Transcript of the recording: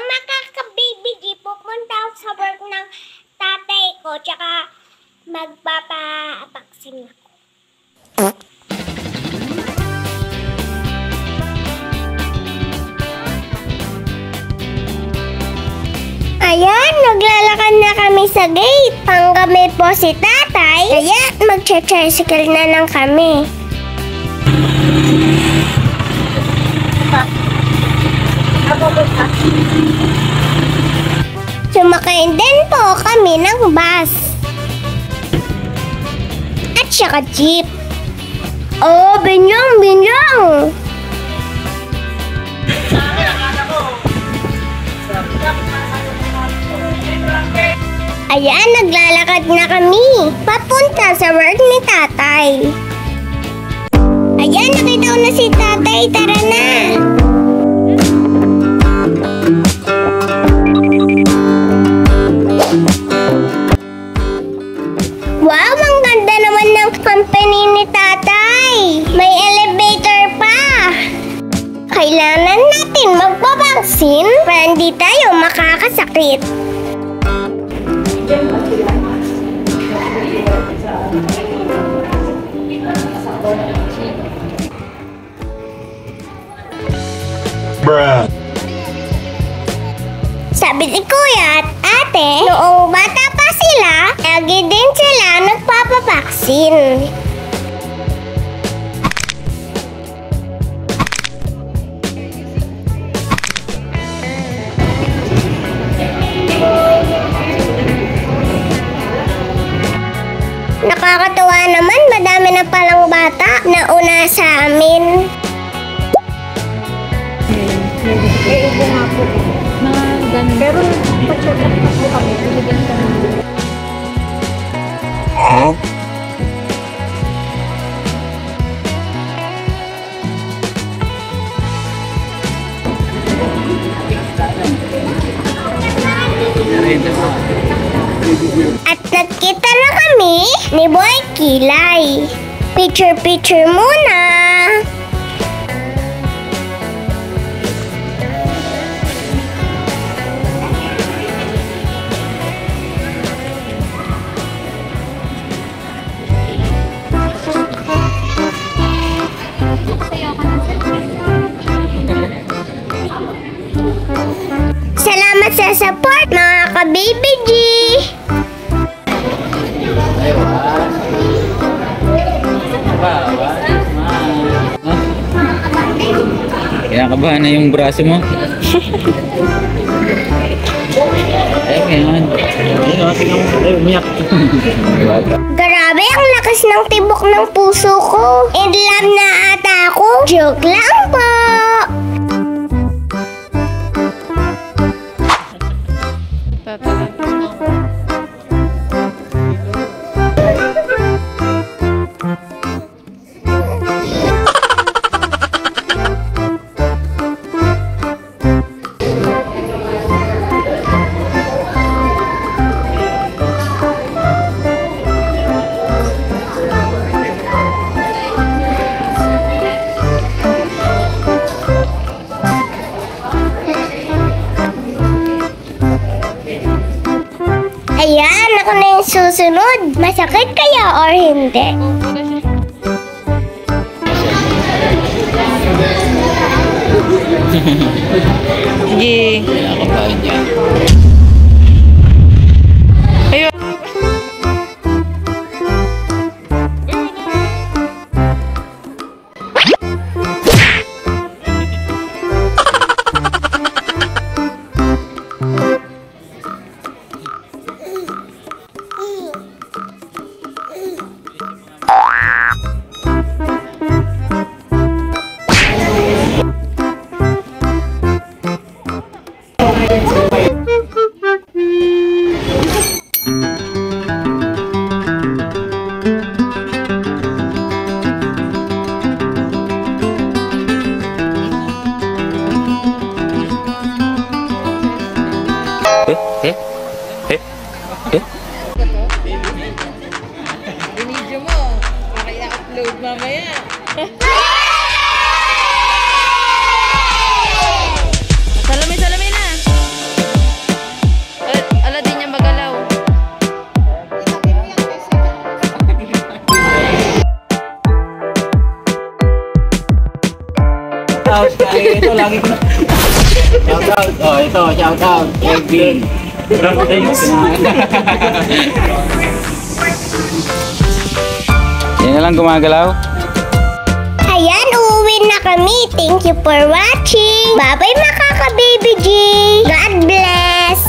mga ka-baby G, pupunta ako sa work ng tatay ko, tsaka magpapapaksin ako. Ayan, naglalakad na kami sa gate. Panggabi po si tatay, kaya magche-tricycle na lang kami. Sumakay din po kami ng bus. At saka jeep. Oh, binyang, binyang! Ayan, naglalakad na kami. Papunta sa work ni tatay. Ayan, nakita ko na si tatay. Tara na! Wow, ang ganda naman ng company ni tatay. May elevator pa. Kailangan natin magpabaksin para hindi tayo makakasakit. Bruh. Sabi ni Kuya at Ate, noong bata pa sila, lagi din sila nagpapabaksin. Nakakatuwa naman, madami na palang bata na una sa amin. Ibo nga po. Mga ganun. Pero pa-check up na po kami. Binigyan kami. Huh? At nagkita na kami ni Boy Kilay. Picture-picture muna. Salamat sa support, mga ka-baby G! Kinakabahan na yung braso mo. Ayun, umiyak. Grabe, ang lakas ng tibok ng puso ko. In love na ata ako. Joke lang po! Ayan, ako na yung susunod. Masakit kaya or hindi? Sige. Kinakabahan niya. Ayun. Binidyo mo. Para i-upload mamaya. Salami na. out. Ito, lagi ko na. Shout out. Oh, ito, shout out. Kevin. Thanks. Yan na lang gumagalaw. Ayan, uuwi na kami. Thank you for watching. Bye-bye, makaka-baby G. God bless.